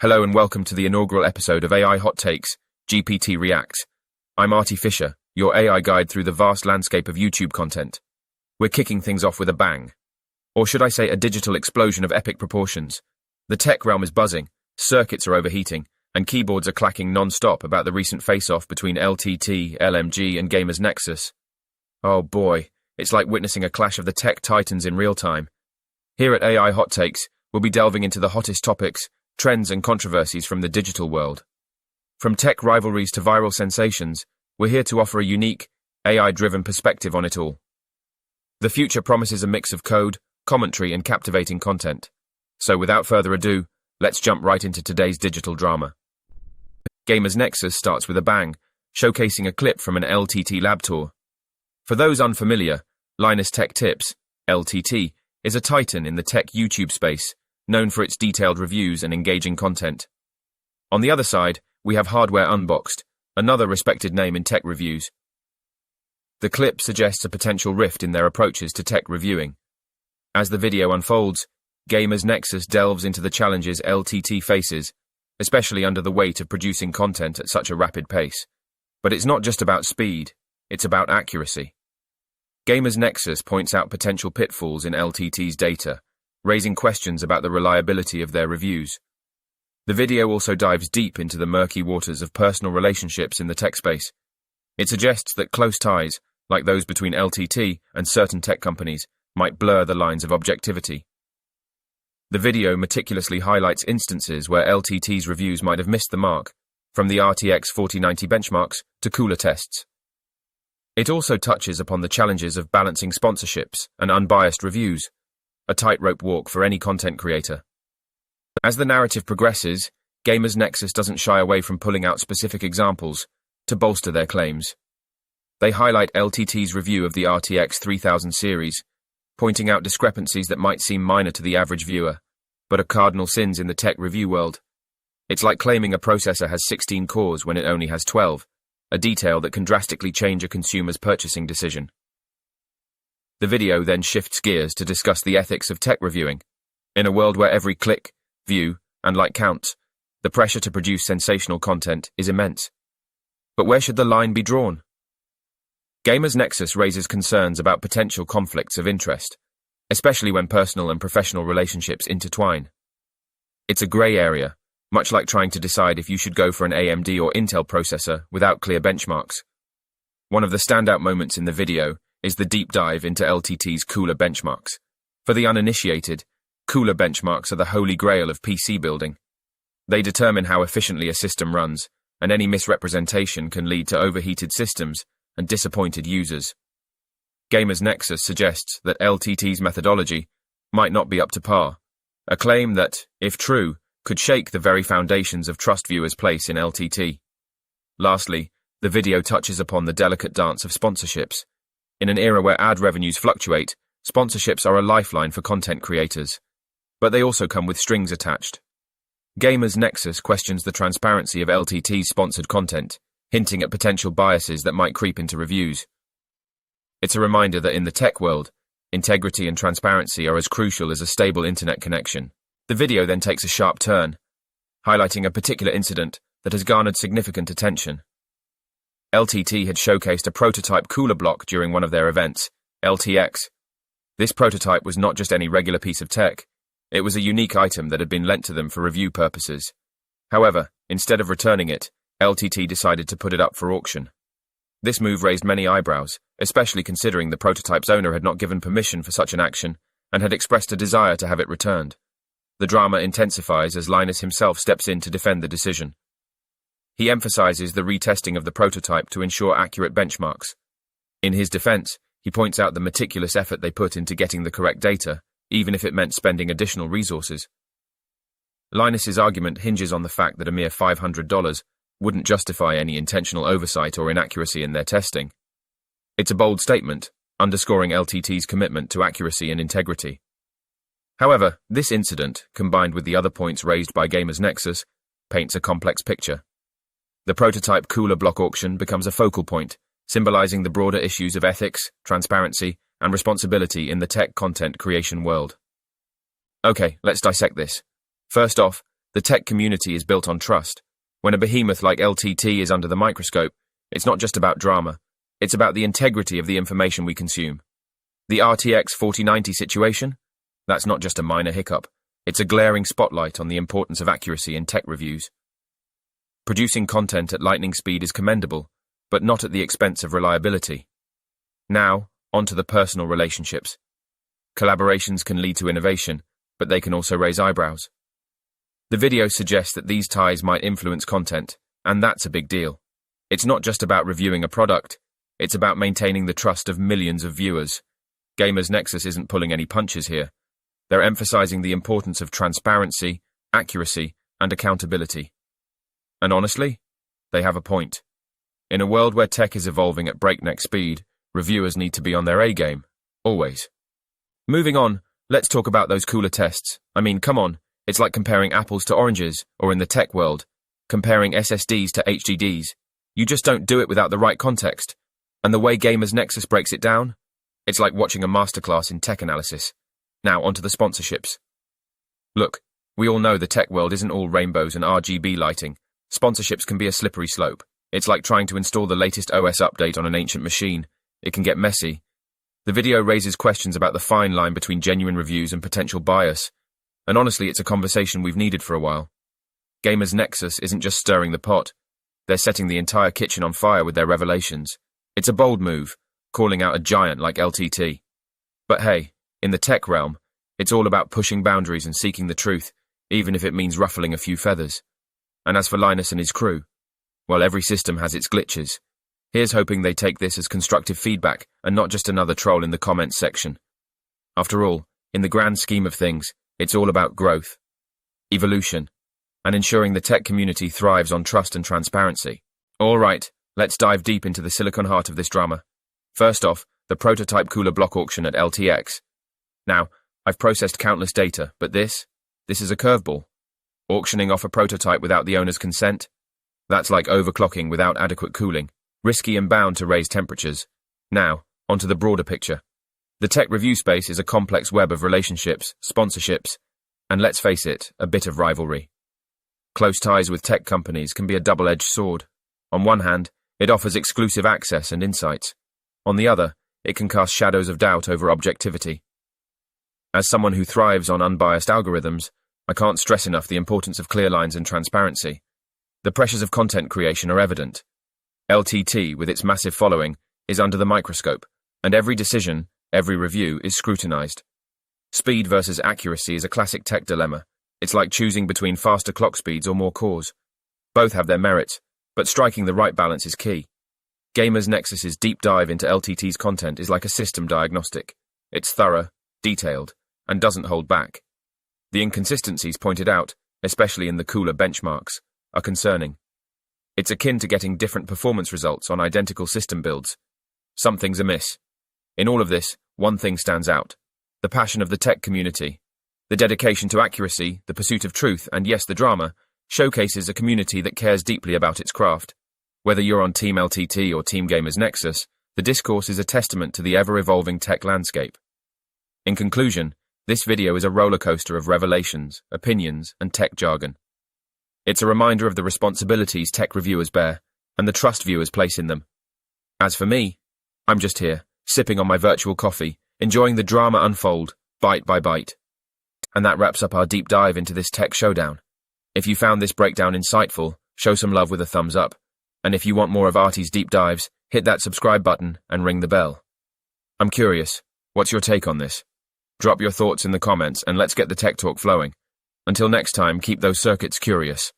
Hello and welcome to the inaugural episode of AI Hot Takes, GPT Reacts. I'm Arty Fisher, your AI guide through the vast landscape of YouTube content. We're kicking things off with a bang. Or should I say a digital explosion of epic proportions. The tech realm is buzzing, circuits are overheating, and keyboards are clacking non-stop about the recent face-off between LTT, LMG, and Gamers Nexus. Oh boy, it's like witnessing a clash of the tech titans in real time. Here at AI Hot Takes, we'll be delving into the hottest topics, trends and controversies from the digital world. From tech rivalries to viral sensations, we're here to offer a unique, AI-driven perspective on it all. The future promises a mix of code, commentary and captivating content. So without further ado, let's jump right into today's digital drama. Gamers Nexus starts with a bang, showcasing a clip from an LTT lab tour. For those unfamiliar, Linus Tech Tips, LTT, is a titan in the tech YouTube space, known for its detailed reviews and engaging content. On the other side, we have Hardware Unboxed, another respected name in tech reviews. The clip suggests a potential rift in their approaches to tech reviewing. As the video unfolds, Gamers Nexus delves into the challenges LTT faces, especially under the weight of producing content at such a rapid pace. But it's not just about speed, it's about accuracy. Gamers Nexus points out potential pitfalls in LTT's data, raising questions about the reliability of their reviews. The video also dives deep into the murky waters of personal relationships in the tech space. It suggests that close ties, like those between LTT and certain tech companies, might blur the lines of objectivity. The video meticulously highlights instances where LTT's reviews might have missed the mark, from the RTX 4090 benchmarks to cooler tests. It also touches upon the challenges of balancing sponsorships and unbiased reviews, a tightrope walk for any content creator. As the narrative progresses, Gamers Nexus doesn't shy away from pulling out specific examples to bolster their claims. They highlight LTT's review of the RTX 3000 series, pointing out discrepancies that might seem minor to the average viewer, but are cardinal sins in the tech review world. It's like claiming a processor has 16 cores when it only has 12, a detail that can drastically change a consumer's purchasing decision. The video then shifts gears to discuss the ethics of tech reviewing. In a world where every click, view, and like counts, the pressure to produce sensational content is immense. But where should the line be drawn? Gamers Nexus raises concerns about potential conflicts of interest, especially when personal and professional relationships intertwine. It's a grey area, much like trying to decide if you should go for an AMD or Intel processor without clear benchmarks. One of the standout moments in the video is the deep dive into LTT's cooler benchmarks. For the uninitiated, cooler benchmarks are the holy grail of PC building. They determine how efficiently a system runs, and any misrepresentation can lead to overheated systems and disappointed users. Gamers Nexus suggests that LTT's methodology might not be up to par, a claim that, if true, could shake the very foundations of trust viewers place in LTT. Lastly, the video touches upon the delicate dance of sponsorships. In an era where ad revenues fluctuate, sponsorships are a lifeline for content creators. But they also come with strings attached. Gamers Nexus questions the transparency of LTT's sponsored content, hinting at potential biases that might creep into reviews. It's a reminder that in the tech world, integrity and transparency are as crucial as a stable internet connection. The video then takes a sharp turn, highlighting a particular incident that has garnered significant attention. LTT had showcased a prototype cooler block during one of their events, LTX. This prototype was not just any regular piece of tech, it was a unique item that had been lent to them for review purposes. However, instead of returning it, LTT decided to put it up for auction. This move raised many eyebrows, especially considering the prototype's owner had not given permission for such an action and had expressed a desire to have it returned. The drama intensifies as Linus himself steps in to defend the decision. He emphasizes the retesting of the prototype to ensure accurate benchmarks. In his defense, he points out the meticulous effort they put into getting the correct data, even if it meant spending additional resources. Linus's argument hinges on the fact that a mere $500 wouldn't justify any intentional oversight or inaccuracy in their testing. It's a bold statement, underscoring LTT's commitment to accuracy and integrity. However, this incident, combined with the other points raised by Gamers Nexus, paints a complex picture. The prototype cooler block auction becomes a focal point, symbolizing the broader issues of ethics, transparency, and responsibility in the tech content creation world. Okay, let's dissect this. First off, The tech community is built on trust. When a behemoth like LTT is under the microscope, it's not just about drama, it's about the integrity of the information we consume. The RTX 4090 situation? That's not just a minor hiccup. It's a glaring spotlight on the importance of accuracy in tech reviews. Producing content at lightning speed is commendable, but not at the expense of reliability. Now, onto the personal relationships. Collaborations can lead to innovation, but they can also raise eyebrows. The video suggests that these ties might influence content, and that's a big deal. It's not just about reviewing a product, it's about maintaining the trust of millions of viewers. Gamers Nexus isn't pulling any punches here. They're emphasizing the importance of transparency, accuracy, and accountability. And honestly, they have a point. In a world where tech is evolving at breakneck speed, reviewers need to be on their A-game, always. Moving on, let's talk about those cooler tests. I mean, come on, it's like comparing apples to oranges, or in the tech world, comparing SSDs to HDDs. You just don't do it without the right context. And the way Gamers Nexus breaks it down? It's like watching a masterclass in tech analysis. Now, onto the sponsorships. Look, we all know the tech world isn't all rainbows and RGB lighting. Sponsorships can be a slippery slope. It's like trying to install the latest OS update on an ancient machine. It can get messy. The video raises questions about the fine line between genuine reviews and potential bias. And honestly, it's a conversation we've needed for a while. Gamers Nexus isn't just stirring the pot. They're setting the entire kitchen on fire with their revelations. It's a bold move, calling out a giant like LTT. But hey, in the tech realm, it's all about pushing boundaries and seeking the truth, even if it means ruffling a few feathers. And as for Linus and his crew, well, every system has its glitches. Here's hoping they take this as constructive feedback and not just another troll in the comments section. After all, in the grand scheme of things, it's all about growth, evolution, and ensuring the tech community thrives on trust and transparency. All right, let's dive deep into the silicon heart of this drama. First off, the prototype cooler block auction at LTX. Now, I've processed countless data, but this is a curveball. Auctioning off a prototype without the owner's consent? That's like overclocking without adequate cooling, risky and bound to raise temperatures. Now, onto the broader picture. The tech review space is a complex web of relationships, sponsorships, and let's face it, a bit of rivalry. Close ties with tech companies can be a double-edged sword. On one hand, it offers exclusive access and insights. On the other, it can cast shadows of doubt over objectivity. As someone who thrives on unbiased algorithms, I can't stress enough the importance of clear lines and transparency. The pressures of content creation are evident. LTT, with its massive following, is under the microscope, and every decision, every review is scrutinized. Speed versus accuracy is a classic tech dilemma. It's like choosing between faster clock speeds or more cores. Both have their merits, but striking the right balance is key. Gamers Nexus's deep dive into LTT's content is like a system diagnostic. It's thorough, detailed, and doesn't hold back. The inconsistencies pointed out, especially in the cooler benchmarks, are concerning. It's akin to getting different performance results on identical system builds. Something's amiss. In all of this, one thing stands out: the passion of the tech community. The dedication to accuracy, the pursuit of truth, and yes, the drama, showcases a community that cares deeply about its craft. Whether you're on Team LTT or Team Gamers Nexus, the discourse is a testament to the ever-evolving tech landscape. In conclusion, this video is a rollercoaster of revelations, opinions, and tech jargon. It's a reminder of the responsibilities tech reviewers bear, and the trust viewers place in them. As for me, I'm just here, sipping on my virtual coffee, enjoying the drama unfold, bite by bite. And that wraps up our deep dive into this tech showdown. If you found this breakdown insightful, show some love with a thumbs up. And if you want more of Arty's deep dives, hit that subscribe button and ring the bell. I'm curious, what's your take on this? Drop your thoughts in the comments and let's get the tech talk flowing. Until next time, keep those circuits curious.